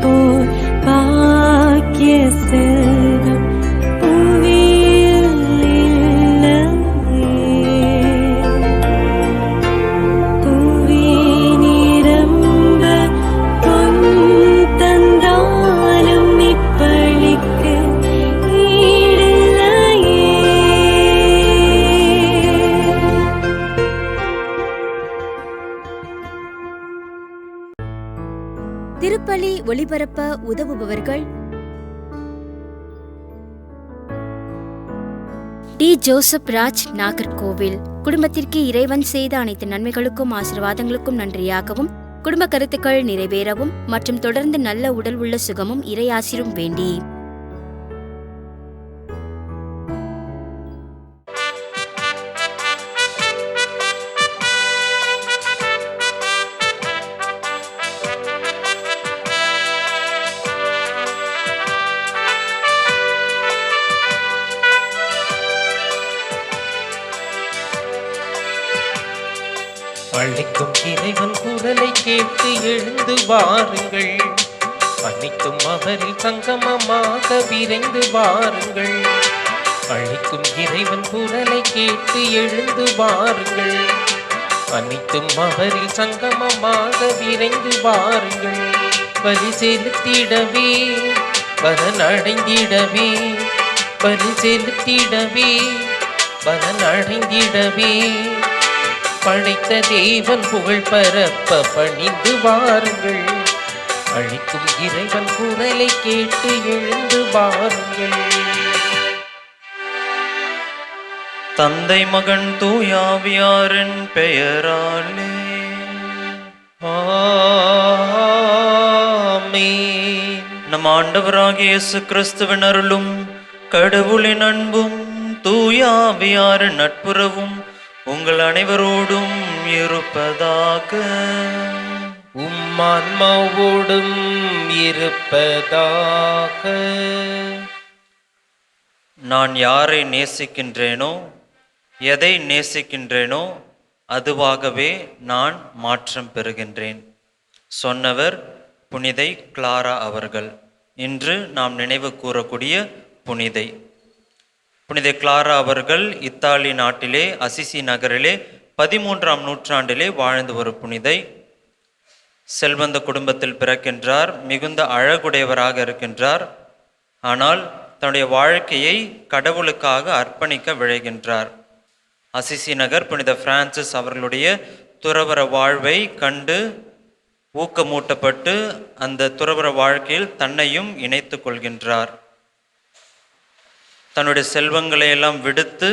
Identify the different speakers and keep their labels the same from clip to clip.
Speaker 1: போல் பாக்கிய செல்வம் புவியில் இல்லையே. புவி நிரம்ப பொன் தந்தாலும் இப்பளிக்கு ஈடில்லையே.
Speaker 2: திருப்பலி ஒளிபரப்ப உதவுபவர்கள் டி. ஜோசப் ராஜ், நாகர்கோவில். குடும்பத்திற்கு இறைவன் செய்த அனைத்து நன்மைகளுக்கும் ஆசீர்வாதங்களுக்கும் நன்றியாகவும், குடும்ப கருத்துக்கள் நிறைவேறவும் மற்றும் தொடர்ந்து நல்ல உடல் உள்ள சுகமும் இறையாசிரும் வேண்டி
Speaker 3: அழைக்கும் இறைவன் குரலை கேட்டு எழுந்து வாருங்கள். அனைத்தும் அவரில் சங்கமமாக விரைந்து வாருங்கள். அழைக்கும் இறைவன் குரலை கேட்டு எழுந்து வாருங்கள். அனைத்தும் அவரில் சங்கமமாக விரைந்து வாருங்கள். பலி செலுத்திடவே பலன் அடைந்திடவே, பலி செலுத்திடவே பலன் அடைந்திடவே, படைத்த தேவன் புகழ் பரப்ப பணிந்து வாருங்கள். அழைக்கும் இறைவன் குரலை கேட்டு எழுந்து வாருங்கள்.
Speaker 4: தந்தை மகன் தூயாவியாரின் பெயராலே
Speaker 3: ஆமென்.
Speaker 4: நம் ஆண்டவராகிய இயேசு கிறிஸ்துவின் அருளும் கடவுளின் அன்பும் தூயாவியாரின் நட்புறவும் உங்கள் அனைவரோடும் இருப்பதாக.
Speaker 3: ஆன்மாவோடும் இருப்பதாக.
Speaker 4: நான் யாரை நேசிக்கின்றேனோ, எதை நேசிக்கின்றேனோ அதுவாகவே நான் மாற்றம் பெறுகின்றேன். சொன்னவர் புனிதை கிளாரா அவர்கள். இன்று நாம் நினைவு கூறக்கூடிய புனிதை புனித கிளாரா அவர்கள் இத்தாலி நாட்டிலே அசிசி நகரிலே 13ஆம் நூற்றாண்டிலே வாழ்ந்து ஒரு புனிதை. செல்வந்த குடும்பத்தில் பிறக்கின்றார். மிகுந்த அழகுடையவராக இருக்கின்றார். ஆனால் தன்னுடைய வாழ்க்கையை கடவுளுக்காக அர்ப்பணிக்க விழைகின்றார். அசிசி நகர் புனித பிரான்சிஸ் அவர்களுடைய துறவற வாழ்வை கண்டு ஊக்கமூட்டப்பட்டு அந்த துறவற வாழ்க்கையில் தன்னையும் இணைத்து கொள்கின்றார். தன்னுடைய செல்வங்களை எல்லாம் விடுத்து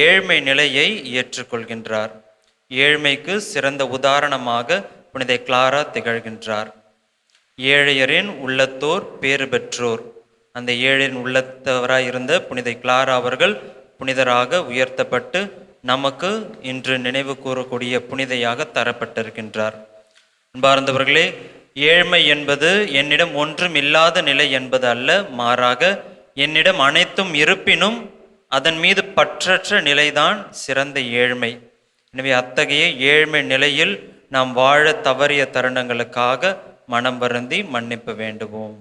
Speaker 4: ஏழ்மை நிலையை ஏற்றுக்கொள்கின்றார். ஏழ்மைக்கு சிறந்த உதாரணமாக புனித கிளாரா திகழ்கின்றார். ஏழையரின் உள்ளத்தோர் பேறு பெற்றோர். அந்த ஏழையின் உள்ளத்தவராய் இருந்த புனித கிளாரா அவர்கள் புனிதராக உயர்த்தப்பட்டு நமக்கு இன்று நினைவு கூறக்கூடிய புனிதையாக தரப்பட்டிருக்கின்றார். அன்பார்ந்தவர்களே, ஏழ்மை என்பது என்னிடம் ஒன்றும் இல்லாத நிலை என்பது அல்ல, மாறாக என்னிடம் அனைத்தும் இருப்பினும் அதன் மீது பற்றற்ற நிலைதான் சிறந்த ஏழ்மை. எனவே அத்தகைய ஏழ்மை நிலையில் நாம் வாழ தவறிய தருணங்களுக்காக மனம் வருந்தி மன்னிப்பு வேண்டுவோம்.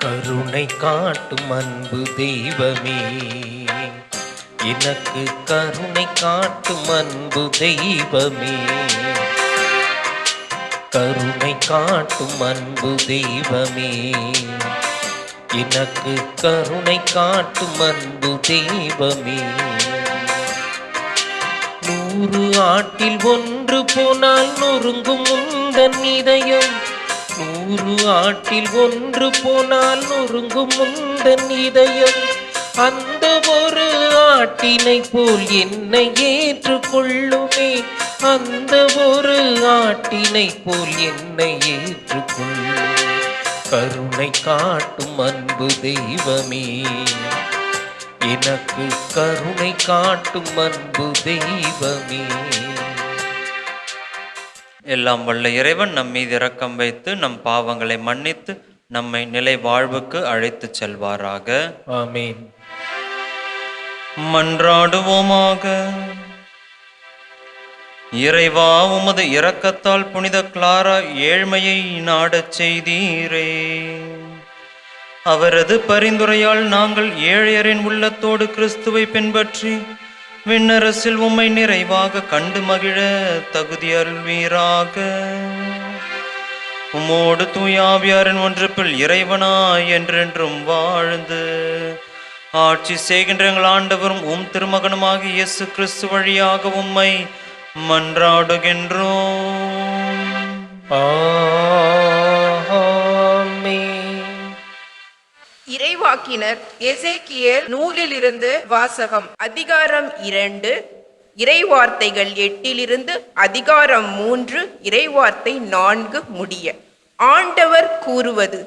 Speaker 3: கருணை காட்டும் அன்பு தெய்வமே, எனக்கு கருணை காட்டும் அன்பு தெய்வமே, கருணை காட்டும் அன்பு தெய்வமே, எனக்கு கருணை காட்டும் அன்பு தெய்வமே. 100 ஆட்டில் 1 போனால் நொறுங்கும் உந்தன் இதயம், 100 ஆட்டில் 1 போனால் நொறுங்கும் உந்தன் இதயம். அந்த ஒரு ஆட்டினை போல் என்னை ஏற்றுக்கொள்ளுமே, அந்த ஒரு ஆட்டினை போல் என்னை ஏற்றுக்கொள்ளும். கருணை காட்டும் அன்பு தெய்வமே, எனக்கு கருணை காட்டும் அன்பு தெய்வமே.
Speaker 4: எல்லாம் வல்ல இறைவன் நம் மீது இரக்கம் வைத்து நம் பாவங்களை மன்னித்து நம்மை நிலை வாழ்வுக்கு அழைத்து செல்வாராக.
Speaker 3: ஆமென்.
Speaker 4: மன்றாடுவோமாக. இறைவா, உமது இரக்கத்தால் புனித கிளாரா ஏழ்மையை நாடச் செய்தீரே. அவரது பரிந்துரையால் நாங்கள் ஏழையரின் உள்ளத்தோடு கிறிஸ்துவை பின்பற்றி விண்ணரசில் உம்மை நிறைவாக கண்டு மகிழ தகுதி அருள்வீராக. உம்மோடு தூயாவியாரின் ஒன்றுப்பில் இறைவனாய் என்றென்றும் வாழ்ந்து ஆட்சி செய்கின்ற எங்கள் ஆண்டவரும் உம் திருமகனுமாகிய இயேசு கிறிஸ்து வழியாக உம்மை மன்றாடுகின்றோம்.
Speaker 5: இறைவாக்கினர் எசேக்கியேல் நூலிலிருந்து வாசகம். அதிகாரம் 2, இறைவார்த்தைகள் 8 அதிகாரம் 3 இறைவார்த்தை 4 முடிய. ஆண்டவர் கூறுவது: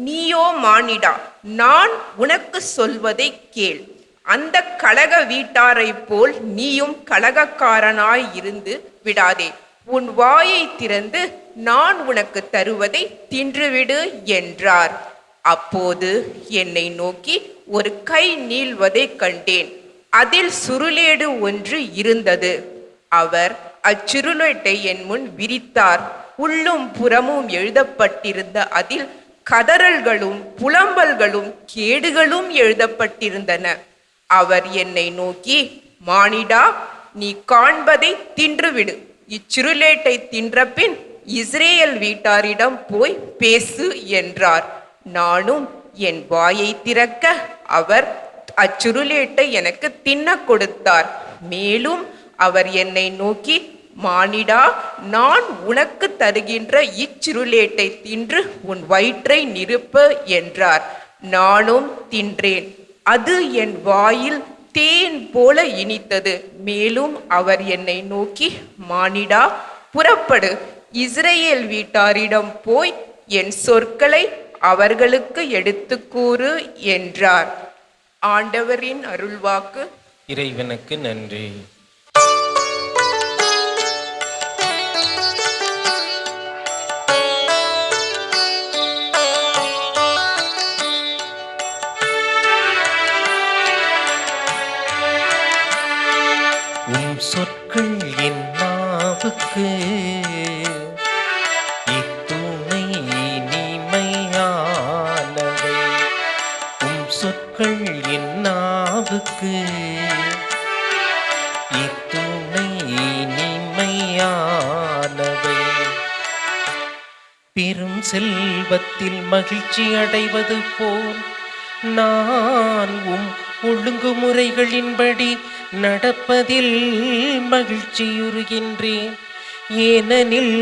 Speaker 5: நீயோ மானிடா, நான் உனக்கு சொல்வதை கேள். அந்த கலக வீட்டாரைப் போல் நீயும் கலகக்காரனாய் இருந்து விடாதே. உன் வாயை திறந்து நான் உனக்கு தருவதை தின்றுவிடு என்றார். அப்போது என்னை நோக்கி ஒரு கை நீள்வதை கண்டேன். அதில் சுருளேடு ஒன்று இருந்தது. அவர் அச்சுருளேட்டை என் முன் விரித்தார். உள்ளும் புறமும் எழுதப்பட்டிருந்த அதில் கதறல்களும் புலம்பல்களும் கேடுகளும் எழுதப்பட்டிருந்தன. அவர் என்னை நோக்கி, மானிடா, நீ காண்பதை தின்றுவிடு. இச்சுருளேட்டை தின்றபின் இஸ்ரேல் வீட்டாரிடம் போய் பேசு என்றார். நானும் என் வாயை திறக்க அவர் அச்சுருளேட்டை எனக்கு தின்ன கொடுத்தார். மேலும் அவர் என்னை நோக்கி, மானிடா, நான் உனக்கு தருகின்ற இச்சுருளேட்டை தின்று உன் வயிற்றை நிரப்பு என்றார். நானும் தின்றேன். அது என் வாயில் தேன் போல இனித்தது. மேலும் அவர் என்னை நோக்கி, மானிடா, புறப்படு, இஸ்ரேல் வீட்டாரிடம் போய் என் சொற்களை அவர்களுக்கு எடுத்து கூறு என்றார். ஆண்டவரின் அருள்வாக்கு.
Speaker 3: இறைவனுக்கு நன்றி. சொற்கள் என் நாவுக்கு இத்துணை இனிமையானவை. சொற்கள் என் நாவுக்கு இத்துணை இனிமையானவை. பெரும் செல்வத்தில் மகிழ்ச்சி அடைவது போல் நான் ஒழுங்குமுறைகளின்படி நடப்பதில் மகிழ்ச்சியுறுகின்றேன். ஏனெனில்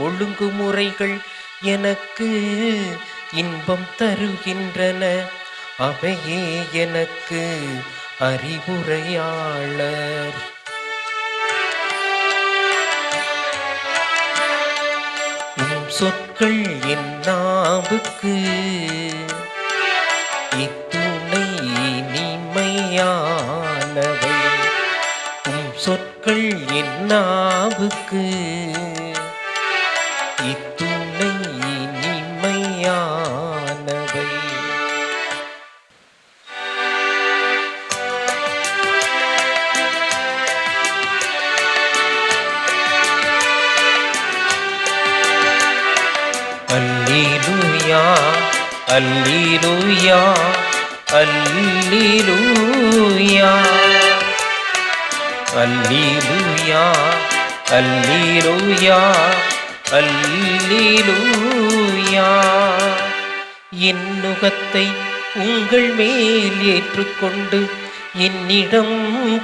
Speaker 3: ஒழுங்குமுறைகள் எனக்கு இன்பம் தருகின்றன. அவையே எனக்கு அறிவுரையாளர். சொற்கள் என் நாவுக்கு இத்துணை இனிமையானவை. சொற்கள் என் நாவுக்கு இத்துணை இனிமையானவை. அல்லேலூயா, அல்லேலூயா, அல்லேலூயா, அல்லேலூயா, அல்லேலூயா, அல்லேலூயா. என் நுகத்தை உங்கள் மேல் ஏற்றுக்கொண்டு என்னிடம்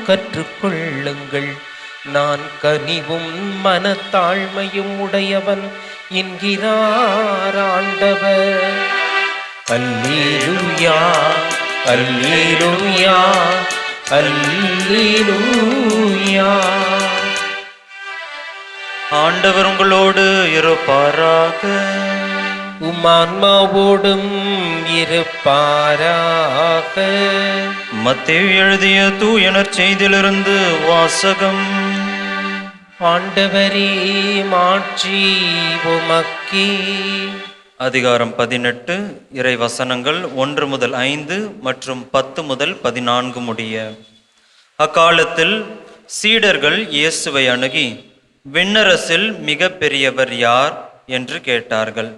Speaker 3: கற்றுக்கொள்ளுங்கள். நான் கனிவும் மனத்தாழ்மையும் உடையவன் என்கிறார் ஆண்டவர். அல்லேலூயா, அல்லேலூயா, அல்லேலூயா.
Speaker 4: ஆண்டவர் உங்களோடு இருப்பாராக.
Speaker 3: உம்மான்மாவோடும் இருப்பாராக.
Speaker 4: மத்தேயு எழுதிய தூய நற்செய்தியிலிருந்து வாசகம்.
Speaker 3: ஆண்டவரே, மாட்சி உமக்கே.
Speaker 4: அதிகாரம் 18, இறை வசனங்கள் 1 முதல் 5 மற்றும் 10 முதல் 14 முடிய. அக்காலத்தில் சீடர்கள் இயேசுவை அணுகி, விண்ணரசில் மிக பெரியவர் யார் என்று கேட்டார்கள்.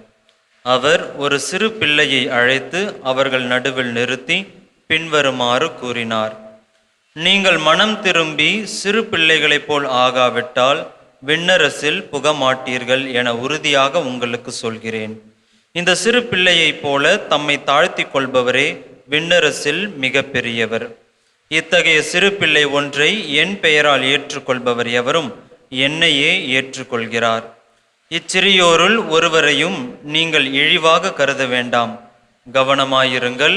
Speaker 4: அவர் ஒரு சிறு பிள்ளையை அழைத்து அவர்கள் நடுவில் நிறுத்தி பின்வருமாறு கூறினார்: நீங்கள் மனம் திரும்பி சிறு பிள்ளைகளைப் போல் ஆகாவிட்டால் விண்ணரசில் புகமாட்டீர்கள் என உறுதியாக உங்களுக்கு சொல்கிறேன். இந்த சிறு பிள்ளையைப் போல தம்மை தாழ்த்தி கொள்பவரே விண்ணரசில் மிக பெரியவர். இத்தகைய சிறு பிள்ளை ஒன்றை என் பெயரால் ஏற்றுக்கொள்பவர் எவரும் என்னையே ஏற்றுக்கொள்கிறார். இச்சிறியோருள் ஒருவரையும் நீங்கள் இழிவாக கருத வேண்டாம். கவனமாயிருங்கள்.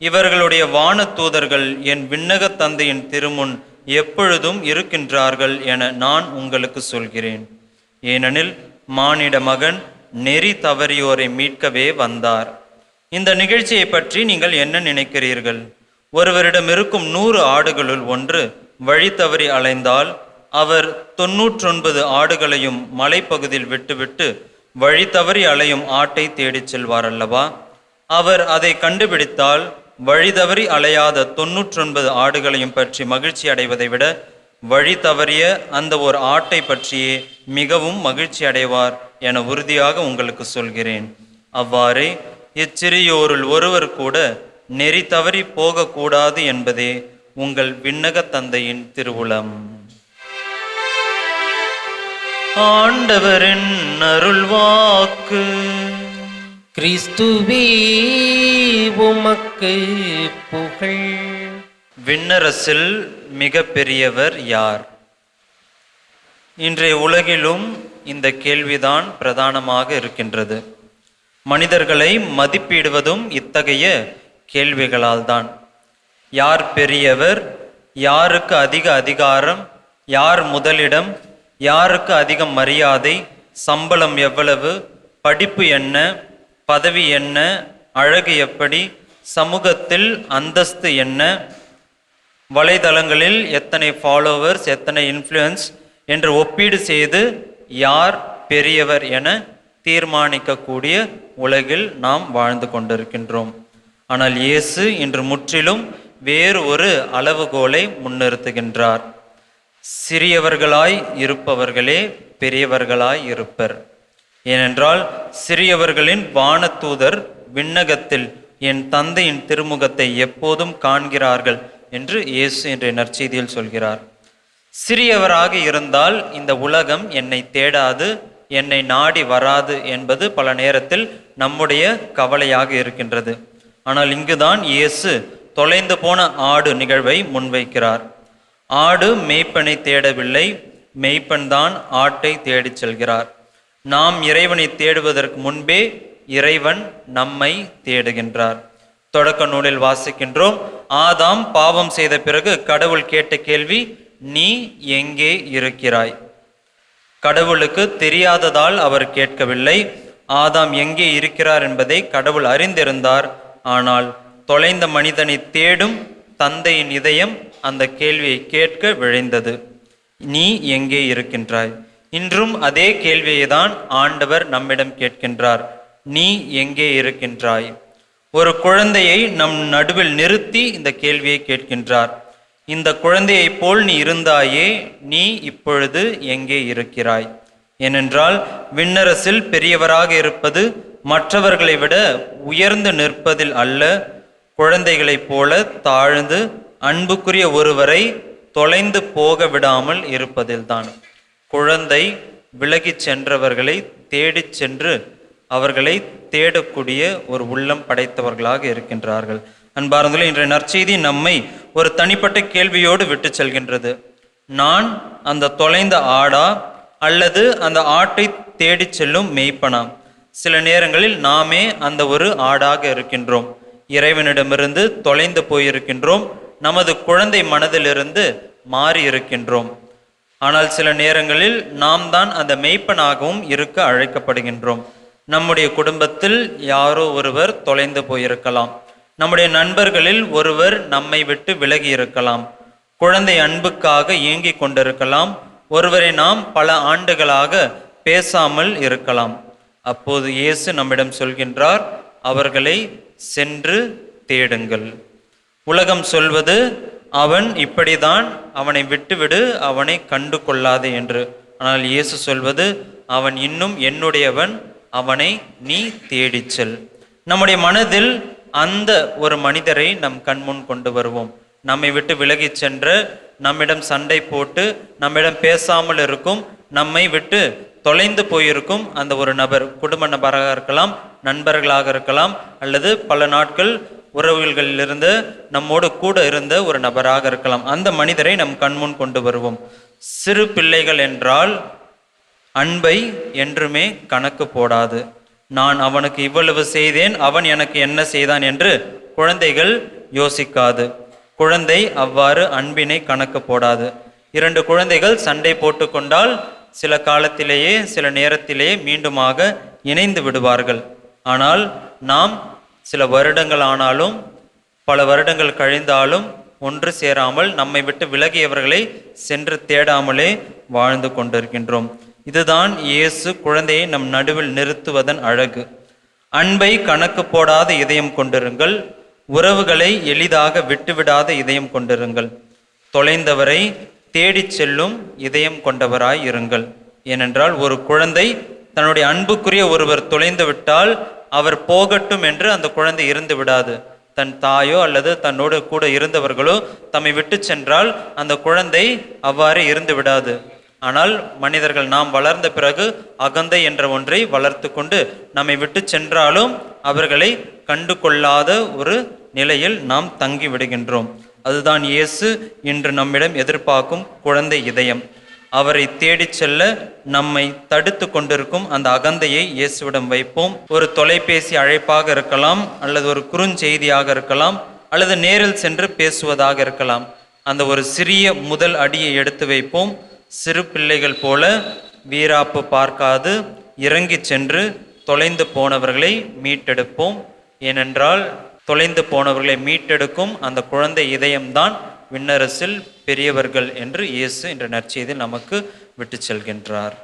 Speaker 4: இவர்களுடைய வானதூதர்கள் என் விண்ணக தந்தையின் திருமுன் எப்பொழுதும் இருக்கின்றார்கள் என நான் உங்களுக்கு சொல்கிறேன். ஏனெனில் மானிட மகன் நெறி தவறியோரை மீட்கவே வந்தார். இந்த நிகழ்ச்சியை பற்றி நீங்கள் என்ன நினைக்கிறீர்கள்? ஒருவரிடம் இருக்கும் 100 ஆடுகளுள் ஒன்று வழி தவறி அலைந்தால் அவர் 99 ஆடுகளையும் மலைப்பகுதியில் விட்டுவிட்டு வழி தவறி அலையும் ஆட்டை தேடிச் செல்வார் அல்லவா? அவர் அதை கண்டுபிடித்தால் வழி தவறி அலையாத 99 ஆடுகளையும் பற்றி மகிழ்ச்சி அடைவதை விட வழி தவறிய அந்த ஒரு ஆட்டை பற்றியே மிகவும் மகிழ்ச்சி அடைவார் என உறுதியாக உங்களுக்கு சொல்கிறேன். அவ்வாறே இச்சிறியோருள் ஒருவர் கூட நெறி தவறி போகக்கூடாது என்பதே உங்கள் விண்ணக தந்தையின் திருவுளம். ஆண்டவரின் அருள்வாக்கு.
Speaker 3: கிறிஸ்துவே உமக்கு புகழ்.
Speaker 4: விண்ணரசில் மிக பெரியவர் யார்? இன்றைய உலகிலும் இந்த கேள்விதான் பிரதானமாக இருக்கின்றது. மனிதர்களை மதிப்பிடுவதும் இத்தகைய கேள்விகளால் தான். யார் பெரியவர்? யாருக்கு அதிக அதிகாரம்? யார் முதலிடம்? யாருக்கு அதிக மரியாதை? சம்பளம் எவ்வளவு? படிப்பு என்ன? பதவி என்ன? அழகு எப்படி? சமூகத்தில் அந்தஸ்து என்ன? வலைதளங்களில் எத்தனை ஃபாலோவர்ஸ், எத்தனை இன்ஃப்ளூயன்ஸ் என்று ஒப்பீடு செய்து யார் பெரியவர் என தீர்மானிக்கக்கூடிய உலகில் நாம் வாழ்ந்து கொண்டிருக்கின்றோம். ஆனால் இயேசு இன்று முற்றிலும் வேறு ஒரு அளவுகோலை முன்னிறுத்துகின்றார். சிறியவர்களாய் இருப்பவர்களே பெரியவர்களாய் இருப்பர். ஏனென்றால் சிறியவர்களின் வானதூதர் விண்ணகத்தில் என் தந்தையின் திருமுகத்தை எப்போதும் காண்கிறார்கள் என்று இயேசு இன்றைய நற்செய்தியில் சொல்கிறார். சிறியவராக இருந்தால் இந்த உலகம் என்னை தேடாது, என்னை நாடி வராது என்பது பல நேரத்தில் நம்முடைய கவலையாக இருக்கின்றது. ஆனால் இங்குதான் இயேசு தொலைந்து போன ஆடு நிகழ்வை முன்வைக்கிறார். ஆடு மேய்ப்பனை தேடவில்லை, மேய்ப்பன் தான் ஆட்டை தேடிச் செல்கிறார். நாம் இறைவனை தேடுவதற்கு முன்பே இறைவன் நம்மை தேடுகின்றார். தொடக்க நூலில் வாசிக்கின்றோம், ஆதாம் பாவம் செய்த பிறகு கடவுள் கேட்ட கேள்வி, நீ எங்கே இருக்கிறாய்? கடவுளுக்கு தெரியாததால் அவர் கேட்கவில்லை. ஆதாம் எங்கே இருக்கிறார் என்பதை கடவுள் அறிந்திருந்தார். ஆனால் தொலைந்த மனிதனை தேடும் தந்தையின் இதயம் அந்த கேள்வியை கேட்க விழைந்தது. நீ எங்கே இருக்கின்றாய்? இன்றும் அதே கேள்வியை தான் ஆண்டவர் நம்மிடம் கேட்கின்றார். நீ எங்கே இருக்கின்றாய்? ஒரு குழந்தையை நம் நடுவில் நிறுத்தி இந்த கேள்வியை கேட்கின்றார். இந்த குழந்தையைப் போல் நீ இருந்தாயே, நீ இப்பொழுது எங்கே இருக்கிறாய்? ஏனென்றால் விண்ணரசில் பெரியவராக இருப்பது மற்றவர்களை விட உயர்ந்து நிற்பதில் அல்ல, குழந்தைகளைப் போல தாழ்ந்து அன்புக்குரிய ஒருவரை தொலைந்து போக விடாமல் இருப்பதில்தான். குழந்தை விலகிச் சென்றவர்களை தேடிச் சென்று அவர்களை தேடக்கூடிய ஒரு உள்ளம் படைத்தவர்களாக இருக்கின்றார்கள். அன்பார்ந்தவர்களே, இன்றைய நற்செய்தி நம்மை ஒரு தனிப்பட்ட கேள்வியோடு விட்டு செல்கின்றது. நான் அந்த தொலைந்த ஆடா அல்லது அந்த ஆட்டை தேடிச் செல்லும் மேய்ப்பனா? சில நேரங்களில் நாமே அந்த ஒரு ஆடாக இருக்கின்றோம். இறைவனிடமிருந்து தொலைந்து போயிருக்கின்றோம். நமது குழந்தை மனதிலிருந்து மாறி இருக்கின்றோம். ஆனால் சில நேரங்களில் நாம் தான் அந்த மேய்ப்பனாகவும் இருக்க அழைக்கப்படுகின்றோம். நம்முடைய குடும்பத்தில் யாரோ ஒருவர் தொலைந்து போயிருக்கலாம். நம்முடைய நண்பர்களில் ஒருவர் நம்மை விட்டு விலகி இருக்கலாம். குழந்தை அன்புக்காக ஏங்கி கொண்டிருக்கலாம். ஒருவரை நாம் பல ஆண்டுகளாக பேசாமல் இருக்கலாம். அப்போது இயேசு நம்மிடம் சொல்கின்றார், அவர்களை சென்று தேடுங்கள். உலகம் சொல்வது, அவன் இப்படிதான், அவனை விட்டுவிடு, அவனை கண்டு கொள்ளாதே என்று. ஆனால் இயேசு சொல்வது, அவன் இன்னும் என்னுடையவன், அவனை நீ தேடிச் செல். நம்முடைய மனதில் அந்த ஒரு மனிதரை நம் கண்முன் கொண்டு வருவோம். நம்மை விட்டு விலகிச் சென்ற, நம்மிடம் சண்டை போட்டு நம்மிடம் பேசாமல் இருக்கும், நம்மை விட்டு தொலைந்து போயிருக்கும் அந்த ஒரு நபர், குடும்ப நபராக இருக்கலாம், நண்பர்களாக இருக்கலாம், அல்லது பல நாட்கள் உறவுகளிலிருந்து நம்மோடு கூட இருந்த ஒரு நபராக இருக்கலாம். அந்த மனிதரை நம் கண்முன் கொண்டு வருவோம். சிறு பிள்ளைகள் என்றால் அன்பை என்றுமே கணக்கு போடாது. நான் அவனுக்கு இவ்வளவு செய்தேன், அவன் எனக்கு என்ன செய்தான் என்று குழந்தைகள் யோசிக்காது. குழந்தை அவ்வாறு அன்பினை கணக்கு போடாது. 2 குழந்தைகள் சண்டை போட்டு கொண்டால் சில காலத்திலேயே, சில நேரத்திலேயே மீண்டுமாக இணைந்து விடுவார்கள். ஆனால் நாம் சில வருடங்கள் ஆனாலும், பல வருடங்கள் கழிந்தாலும் ஒன்று சேராமல், நம்மை விட்டு விலகியவர்களை சென்று தேடாமலே வாழ்ந்து கொண்டிருக்கின்றோம். இதுதான் இயேசு குழந்தையை நம் நடுவில் நிறுத்துவதன் அழகு. அன்பை கணக்கு போடாத இதயம் கொண்டிருங்கள், உறவுகளை எளிதாக விட்டுவிடாத இதயம் கொண்டிருங்கள், தொலைந்தவரை தேடிச் செல்லும் இதயம் கொண்டவராய் இருங்கள். ஏனென்றால் ஒரு குழந்தை தன்னுடைய அன்புக்குரிய ஒருவர் தொலைந்து விட்டால் அவர் போகட்டும் என்று அந்த குழந்தை இருந்து விடாது. தன் தாயோ அல்லது தன்னோடு கூட இருந்தவர்களோ தம்மை விட்டு சென்றால் அந்த குழந்தை அவ்வாறு இருந்து விடாது. ஆனால் மனிதர்கள் நாம் வளர்ந்த பிறகு அகந்தை என்ற ஒன்றை வளர்த்து கொண்டு நம்மை விட்டு சென்றாலும் அவர்களை கண்டு கொள்ளாத ஒரு நிலையில் நாம் தங்கி விடுகின்றோம். அதுதான் இயேசு இன்று நம்மிடம் எதிர்பார்க்கும் குழந்தை இதயம். அவரை தேடிச் செல்ல நம்மை தடுத்து கொண்டிருக்கும் அந்த அகந்தையை இயேசுவிடம் வைப்போம். ஒரு தொலைபேசி அழைப்பாக இருக்கலாம், அல்லது ஒரு குறுஞ்செய்தியாக இருக்கலாம், அல்லது நேரில் சென்று பேசுவதாக இருக்கலாம். அந்த ஒரு சிறிய முதல் அடியை எடுத்து வைப்போம். சிறு பிள்ளைகள் போல வீராப்பு பார்க்காது இறங்கி சென்று தொலைந்து போனவர்களை மீட்டெடுப்போம். ஏனென்றால் தொலைந்து போனவர்களை மீட்டெடுக்கும் அந்த குழந்தை இதயம்தான் விண்ணரசில் பெரியவர்கள் என்று இயேசு என்ற நற்செய்தியில் நமக்கு விட்டு செல்கின்றார்.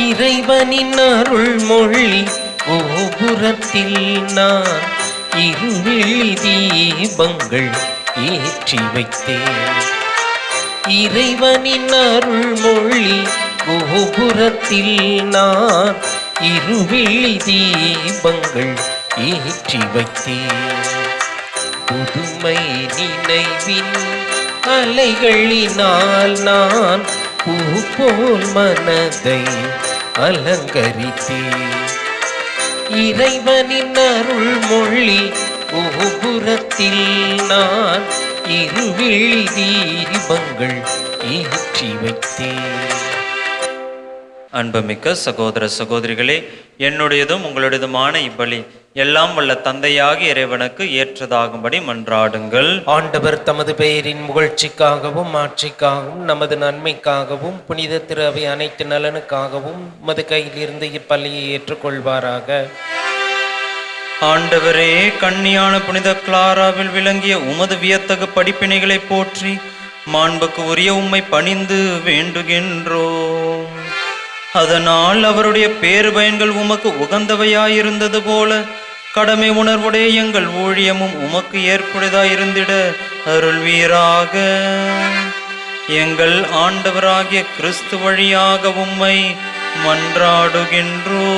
Speaker 3: இறைவனின் அருள் மொழி கோபுரத்தில் நான் இருளில் தீபங்கள் ஏற்றி வைத்தேன். இறைவனின் அருள் மொழி கோபுரத்தில் நான் இருளில் தீபங்கள் ஏற்றி வைத்தேன். புதுமை நினைவின் அலைகளினால் நான் பூ போல் மனதை அலங்கரித்தேன். இறைவனின் அருள் மொழி கோபுரத்தில் நான் இருவிழி தீபங்கள் ஏற்றி வைத்தேன்.
Speaker 4: அன்புமிக்க சகோதர சகோதரிகளே, என்னுடையதும் உங்களுடையதுமான இப்பலி எல்லாம் வல்ல தந்தையாகிய இறைவனுக்கு ஏற்றதாகும்படி மன்றாடுங்கள்.
Speaker 3: ஆண்டவர் தமது பெயரின் புகழ்ச்சிக்காகவும் ஆட்சிக்காகவும் நமது நன்மைக்காகவும் புனித திரு அவை அனைத்து நலனுக்காகவும் உமது கையிலிருந்து இப்பலியை ஏற்றுக்கொள்வாராக.
Speaker 4: ஆண்டவரே, கன்னியான புனித கிளாராவில் விளங்கிய உமது வியத்தகு படிப்பினைகளை போற்றி மாண்புக்கு உரிய உம்மை பணிந்து வேண்டுகின்றோம். அதனால் அவருடைய பேறு பயன்கள் உமக்கு உகந்தவையாயிருந்தது போல கடமை உணர்வுடைய எங்கள் ஊழியமும் உமக்கு ஏற்புடையதாயிருந்திட அருள்வீராக. எங்கள் ஆண்டவராகிய கிறிஸ்து வழியாக உம்மை மன்றாடுகின்றோம்.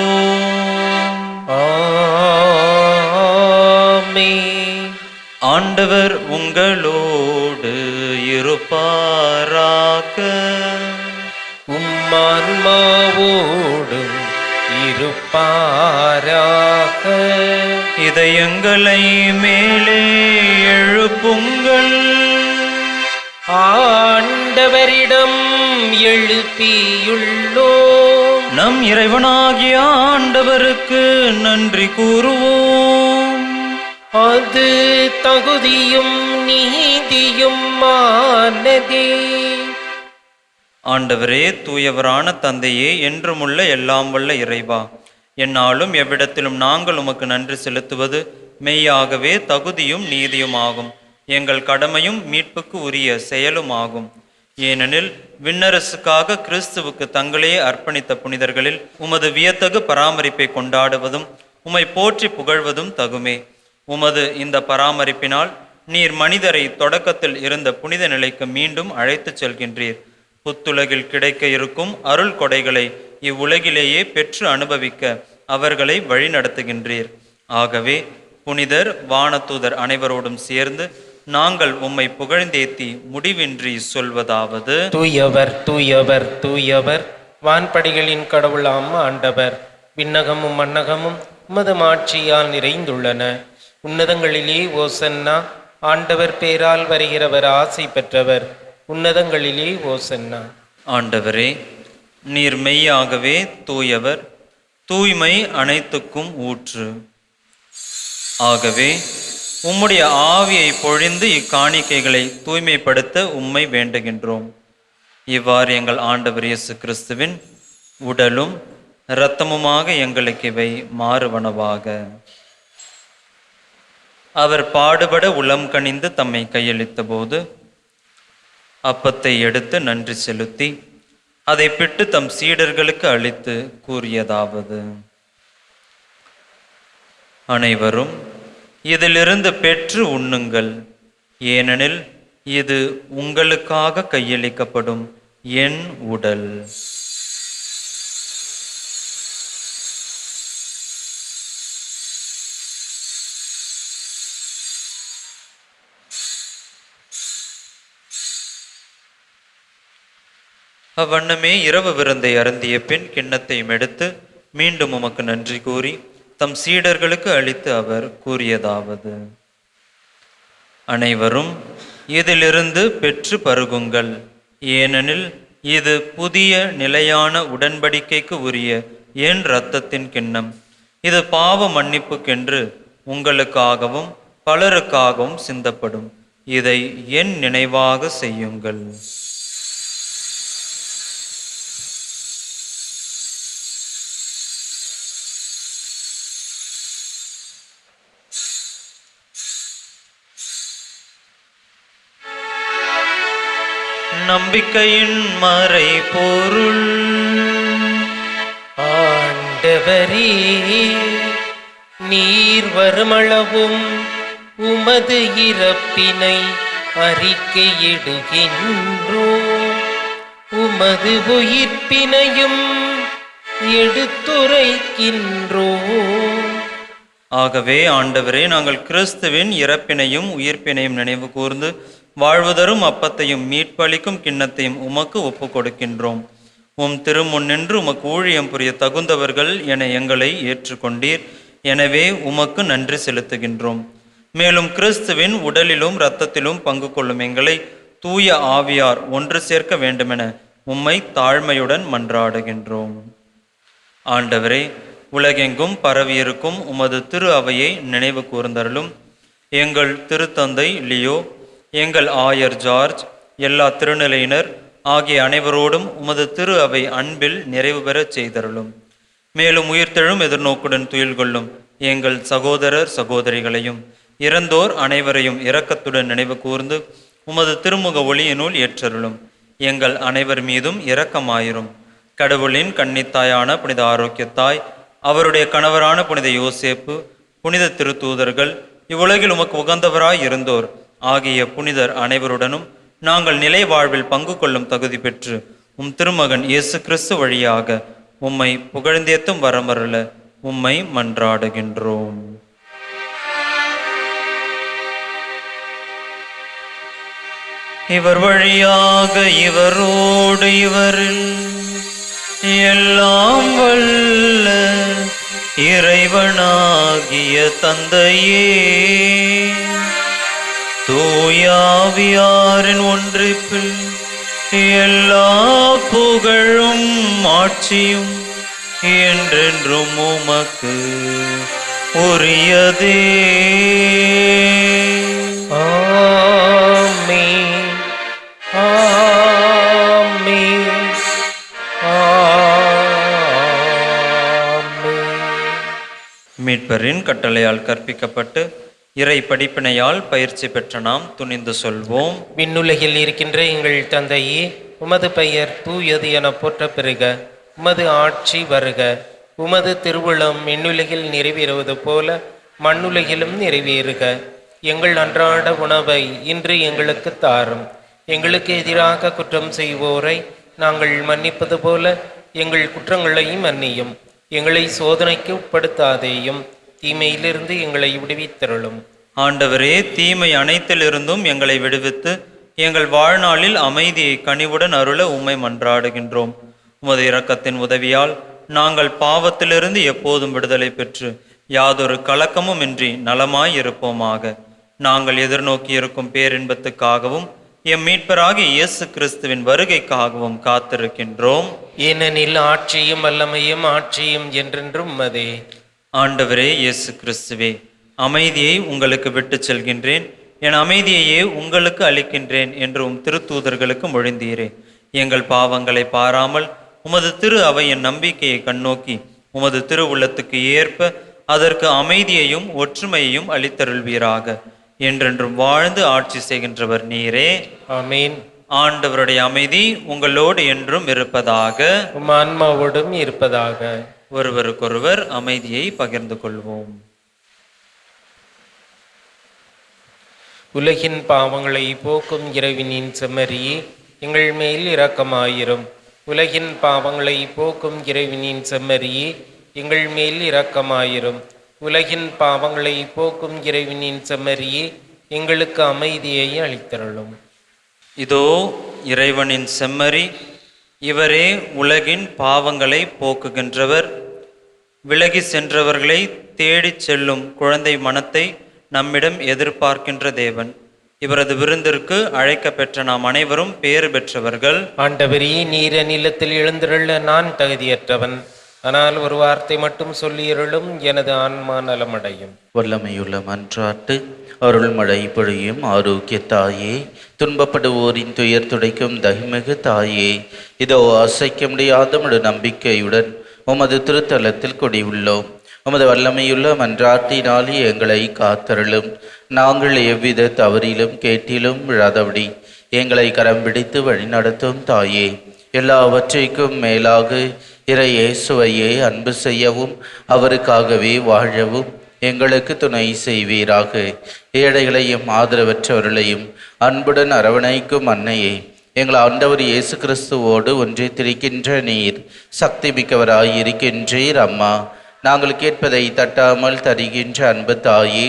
Speaker 3: ஆமென்.
Speaker 4: ஆண்டவர் உங்களோடு இருப்பாராக.
Speaker 3: உம்மான்மாவோடும் இருப்பாராக.
Speaker 4: இதயங்களை மேலே எழுப்புங்கள்.
Speaker 3: ஆண்டவரிடம் எழுப்பியுள்ளோம்.
Speaker 4: நம் இறைவனாகிய ஆண்டவருக்கு நன்றி கூறுவோம்.
Speaker 3: அது தகுதியும் நீதியும் ஆனதே.
Speaker 4: ஆண்டவரே, தூயவரான தந்தையே, என்றுமுள்ள எல்லாம் வல்ல இறைவா, எந்நாளும் எவ்விடத்திலும் நாங்கள் உமக்கு நன்றி செலுத்துவது மெய்யாகவே தகுதியும் நீதியும் ஆகும். எங்கள் கடமையும் மீட்புக்கு உரிய செயலும் ஆகும். ஏனெனில் விண்ணரசுக்காக கிறிஸ்துவுக்கு தங்களையே அர்ப்பணித்த புனிதர்களில் உமது வியத்தகு பராமரிப்பை கொண்டாடுவதும் உம்மை போற்றி புகழ்வதும் தகுமே. உமது இந்த பராமரிப்பினால் நீர் மனிதரை தொடக்கத்தில் இருந்த புனித நிலைக்கு மீண்டும் அழைத்துச் செல்கின்றீர். புத்துலகில் கிடைக்க இருக்கும் அருள் கொடைகளை இவ்வுலகிலேயே பெற்று அனுபவிக்க அவர்களை வழிநடத்துகின்றீர். ஆகவே புனிதர் வானதூதர் அனைவரோடும் சேர்ந்து நாங்கள் உம்மை புகழ்ந்தேத்தி முடிவின்றி சொல்வதாவது:
Speaker 3: தூயவர் தூயவர் தூயவர், வான்படிகளின் கடவுளாம் ஆண்டவர். விண்ணகமும் மண்ணகமும் உமது மாட்சியால் நிறைந்துள்ளன. உன்னதங்களிலே ஓசன்னா. ஆண்டவர் பேரால் வருகிறவர் ஆசை பெற்றவர். உன்னதங்களிலே ஓசன்னா.
Speaker 4: ஆண்டவரே, நீர் மெய்யாகவே தூயவர், தூய்மை அனைத்துக்கும் ஊற்று. ஆகவே உம்முடைய ஆவியை பொழிந்து இக்காணிக்கைகளை தூய்மைப்படுத்த உம்மை வேண்டுகின்றோம். இவ்வாறு எங்கள் ஆண்டவர் இயேசு கிறிஸ்துவின் உடலும் இரத்தமுமாக எங்களுக்கு இவை மாறுவனவாக. அவர் பாடுபட உளம் கனிந்து தம்மை கையளித்த போது அப்பத்தை எடுத்து நன்றி செலுத்தி அதை பிட்டு தம் சீடர்களுக்கு அளித்து கூறியதாவது: அனைவரும் இதிலிருந்து பெற்று உண்ணுங்கள், ஏனெனில் இது உங்களுக்காக கையளிக்கப்படும் என் உடல். அவ்வண்ணமே இரவு விருந்தை அருந்திய பின் கிண்ணத்தையும் எடுத்து மீண்டும் உமக்கு நன்றி கூறி தம் சீடர்களுக்கு அளித்து அவர் கூறியதாவது: அனைவரும் இதிலிருந்து பெற்று பருகுங்கள், ஏனெனில் இது புதிய நிலையான உடன்படிக்கைக்கு உரிய என் இரத்தத்தின் கிண்ணம். இது பாவ மன்னிப்புக்கென்று உங்களுக்காகவும் பலருக்காகவும் சிந்தப்படும். இதை என் நினைவாக செய்யுங்கள். நம்பிக்கையின் மறை பொருள்.
Speaker 3: ஆண்டவரே, நீர் வருமளவும் உமது இறப்பினை அறிக்கையிடுகின்றோம், உமது உயிர்ப்பினையும் எடுத்துரைக்கின்றோம்.
Speaker 4: ஆகவே ஆண்டவரே, நாங்கள் கிறிஸ்துவின் இறப்பினையும் உயிர்ப்பினையும் நினைவு கூர்ந்து வாழ்வுதரும் அப்பத்தையும் மீட்பளிக்கும் கிண்ணத்தையும் உமக்கு ஒப்பு கொடுக்கின்றோம். உம் திருமுன் நின்று உமக்கு ஊழியம் புரிய தகுந்தவர்கள் என எங்களை ஏற்றுக்கொண்டீர். எனவே உமக்கு நன்றி செலுத்துகின்றோம். மேலும் கிறிஸ்துவின் உடலிலும் இரத்தத்திலும் பங்கு கொள்ளும் எங்களை தூய ஆவியார் ஒன்று சேர்க்க வேண்டுமென உம்மை தாழ்மையுடன் மன்றாடுகின்றோம். ஆண்டவரே, உலகெங்கும் பரவியிருக்கும் உமது திரு அவையை நினைவு கூர்ந்தருளும். எங்கள் திருத்தந்தை லியோ, எங்கள் ஆயர் ஜார்ஜ், எல்லா திருநிலையினர் ஆகிய அனைவரோடும் உமது திரு அவை அன்பில் நிறைவு பெறச் செய்தருளும். மேலும் உயிர்த்தெழும் எதிர்நோக்குடன் துயில் கொள்ளும் எங்கள் சகோதரர் சகோதரிகளையும் இறந்தோர் அனைவரையும் இரக்கத்துடன் நினைவு கூர்ந்து உமது திருமுக ஒளியினுள் ஏற்றருளும். எங்கள் அனைவர் மீதும் இரக்கமாயிரும். கடவுளின் கன்னித்தாயான புனித ஆரோக்கியத்தாய், அவருடைய கணவரான புனித யோசேப்பு, புனித திருத்தூதர்கள், இவ்வுலகில் உமக்கு உகந்தவராய் இருந்தோர் ஆகிய புனிதர் அனைவருடனும் நாங்கள் நிலை வாழ்வில் பங்கு கொள்ளும் தகுதி பெற்று உம் திருமகன் இயேசு கிறிஸ்து வழியாக உம்மை புகழ்ந்தேத்தும் வரமருள உம்மை மன்றாடுகின்றோம். இவர் வழியாக இவரோடு இவரில் எல்லாம் வல்ல இறைவனாகிய தந்தையே, தூயாவியாரின் ஒன்றிப்பில் எல்லா புகழும் ஆட்சியும் என்றென்றும் உமக்கு உரியதே.
Speaker 3: ஆமென், ஆமென், ஆமென்.
Speaker 4: மீட்பரின் கட்டளையால் கற்பிக்கப்பட்டு இறை படிப்பினையால் பயிற்சி பெற்ற நாம் துணிந்து சொல்வோம்.
Speaker 3: விண்ணுலகில் இருக்கின்ற எங்கள் தந்தையே, உமது பெயர் தூயது என போற்ற பெறுக. உமது ஆட்சி வருக. உமது திருவுளம் விண்ணுலகில் நிறைவேறுவது போல மண்ணுலகிலும் நிறைவேறுக. எங்கள் அன்றாட உணவை இன்று எங்களுக்கு தாரும். எங்களுக்கு எதிராக குற்றம் செய்வோரை நாங்கள் மன்னிப்பது போல எங்கள் குற்றங்களை மன்னியும். எங்களை சோதனைக்கு உட்படுத்தாதேயும், தீமையிலிருந்து எங்களை விடுவித்தருளும்.
Speaker 4: ஆண்டவரே, தீமை அனைத்திலிருந்தும் எங்களை விடுவித்து எங்கள் வாழ்நாளில் அமைதியை கனிவுடன் அருள உம்மை மன்றாடுகின்றோம். உமது இரக்கத்தின் உதவியால் நாங்கள் பாவத்திலிருந்து எப்போதும் விடுதலை பெற்று யாதொரு கலக்கமும் இன்றி நலமாயிருப்போமாக. நாங்கள் எதிர்நோக்கி இருக்கும் பேரின்பத்துக்காகவும் எம் மீட்பராகிய இயேசு கிறிஸ்துவின் வருகைக்காகவும் காத்திருக்கின்றோம்.
Speaker 3: ஏனெனில் ஆட்சியும் வல்லமையும் ஆட்சியும் என்றென்றும் உமதே.
Speaker 4: ஆண்டவரே இயேசு கிறிஸ்துவே, அமைதியை உங்களுக்கு விட்டு செல்கின்றேன், என் அமைதியையே உங்களுக்கு அளிக்கின்றேன் என்று திருத்தூதர்களுக்கு மொழிந்தீரே. எங்கள் பாவங்களை பாராமல் உமது திரு அவையின் நம்பிக்கையை கண்ணோக்கி உமது திரு உள்ளத்துக்கு ஏற்ப அதற்கு அமைதியையும் ஒற்றுமையையும் அளித்தருள்வீராக. என்றென்றும் வாழ்ந்து ஆட்சி செய்கின்றவர் நீரே.
Speaker 3: ஆமீன்.
Speaker 4: ஆண்டவருடைய அமைதி உங்களோடு என்றும் இருப்பதாக,
Speaker 3: உம் ஆன்மாவோடும் இருப்பதாக.
Speaker 4: ஒருவருக்கொருவர் அமைதியை பகிர்ந்து கொள்வோம்.
Speaker 3: உலகின் பாவங்களை போக்கும் இறைவனின் செம்மறியே, எங்கள் மேல் இரக்கமாயிரும். உலகின் பாவங்களை போக்கும் இறைவனின் செம்மறியே, எங்கள் மேல் இரக்கமாயிரும். உலகின் பாவங்களை போக்கும் இறைவனின் செம்மறியே, எங்களுக்கு அமைதியை அளித்தருளும்.
Speaker 4: இதோ இறைவனின் செம்மறி, இவரே உலகின் பாவங்களை போக்குகின்றவர். விலகி சென்றவர்களை தேடிச் செல்லும் குழந்தை மனத்தை நம்மிடம் எதிர்பார்க்கின்ற தேவன். இவரது விருந்திற்கு அழைக்க பெற்ற நாம் அனைவரும் பேறு பெற்றவர்கள்.
Speaker 3: ஆண்டவரே, நீர் நிலத்தில் எழுந்திருள்ள நான் தகுதியற்றவன். ஆனால் ஒரு வார்த்தை மட்டும் சொல்லியருளும், எனது ஆன்மா நலமடையும்.
Speaker 6: வல்லமையுள்ள மன்றாட்டு. அருள்மழை பொழியும் ஆரோக்கிய தாயே, துன்பப்படுவோரின் துயர் துடைக்கும் தகிமிகு தாயே, இதோ அசைக்க முடியாத முழு நம்பிக்கையுடன் உமது திருத்தலத்தில் குடியுள்ளோம். உமது வல்லமையுள்ள மன்றாட்டினாலே எங்களை காத்தருளும். நாங்கள் எவ்வித தவறிலும் கேட்டிலும் விழாதபடி எங்களை கரம் பிடித்து வழிநடத்தும் தாயே, எல்லாவற்றைக்கும் மேலாக இறை இயேசுவையே அன்பு செய்யவும் அவருக்காகவே வாழவும் எங்களுக்கு துணை செய்வீராக. ஏழைகளையும் ஆதரவற்றவர்களையும் அன்புடன் அரவணைக்கும் அன்னையே, எங்கள் ஆண்டவர் இயேசு கிறிஸ்துவோடு ஒன்றித்திருக்கின்ற நீர் சக்தி மிக்கவராய் இருக்கின்றீர். அம்மா, நாங்கள் கேட்பதை தட்டாமல் தருகின்ற அன்பு தாயே,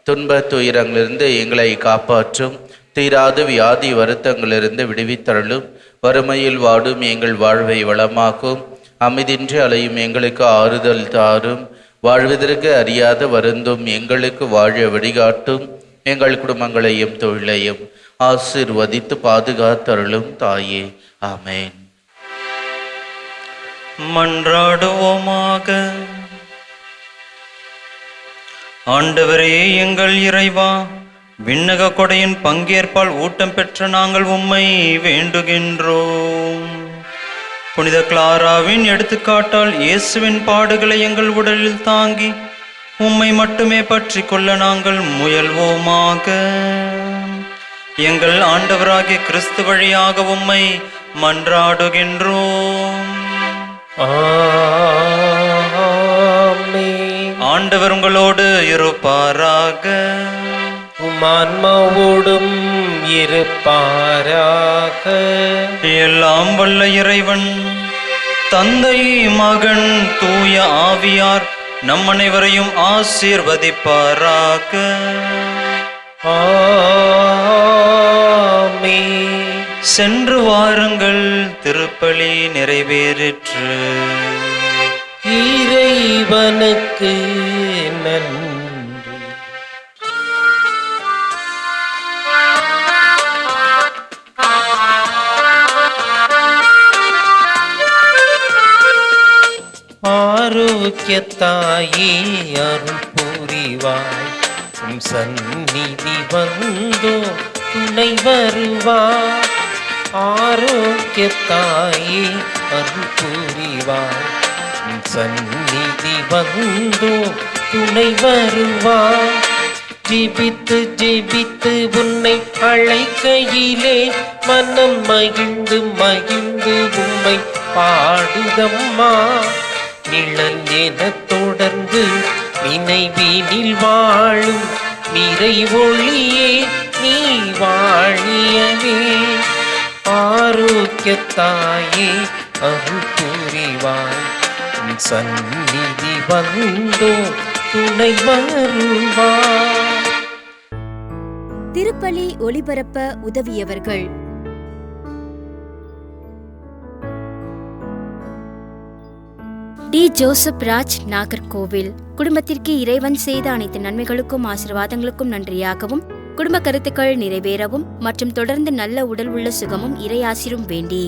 Speaker 6: துன்ப துயரங்களிலிருந்து எங்களை காப்பாற்றும். தீராத வியாதி வருத்தங்களிலிருந்து விடுவித்தருளும். வறுமையில் வாடும் எங்கள் வாழ்வை வளமாக்கும். அமைதின்றி அலையும் எங்களுக்கு ஆறுதல் தாரும். வாழ்வதற்கு அறியாத வருந்தும் எங்களுக்கு வாழ வழிகாட்டும். எங்கள் குடும்பங்களையும் தொழிலையும் ஆசீர்வதித்து பாதுகாத்தருளும் தாயே. ஆமேன்.
Speaker 4: மன்றாடுவோமாக. ஆண்டவரே எங்கள் இறைவா, விண்ணக கொடையின் பங்கேற்பால் ஊட்டம் பெற்ற நாங்கள் உம்மை வேண்டுகின்றோம். புனித கிளாராவின் எடுத்துக்காட்டால் இயேசுவின் பாடுகளை எங்கள் உடலில் தாங்கி உம்மை மட்டுமே பற்றி கொள்ள நாங்கள் முயல்வோமாக. எங்கள் ஆண்டவராகிய கிறிஸ்து வழியாக உம்மை மன்றாடுகின்றோம். ஆண்டவர் உங்களோடு இருப்பாராக.
Speaker 3: உம்மான்மாவோடும் இருப்பாராக.
Speaker 4: எல்லாம் வல்ல இறைவன் தந்தை, மகன், தூய ஆவியார் நம் அனைவரையும் ஆசீர்வதிப்பாராக.
Speaker 3: ஆமென்.
Speaker 4: சென்று வாருங்கள், திருப்பலி நிறைவேறிற்று.
Speaker 3: இறைவனுக்கு நன்றி. ஆரோக்கியத்தாயே அருள் புரிவாய். உம் சந்நிதி வந்தோ துணை வருவாய். ஆரோக்கியத்தாயே அருள் புரிவாய். உம் சந்நிதி வந்தோ துணை வருவாய். ஜெபித்து ஜெபித்து உன்னை அழைக்கையிலே மனம் மகிழ்ந்து மகிழ்ந்து உம்மை பாடுதம்மா. நிழல் என தொடர்ந்து நினைவினில் வாழும் நிறை ஒளியே நீ வாழியவே. ஆரோக்கியத்தாயே அருள் புரிவாய், உன் சந்நிதி வந்தோ துணை வருவாய்.
Speaker 2: திருப்பலி ஒளிபரப்ப உதவியவர்கள்: டி. ஜோசப் ராஜ், நாகர்கோவில். குடும்பத்திற்கு இறைவன் செய்த அனைத்து நன்மைகளுக்கும் ஆசீர்வாதங்களுக்கும் நன்றியாகவும், குடும்ப கருத்துக்கள் நிறைவேறவும் மற்றும் தொடர்ந்து நல்ல உடல் உள்ள சுகமும் இறையாசிரும் வேண்டி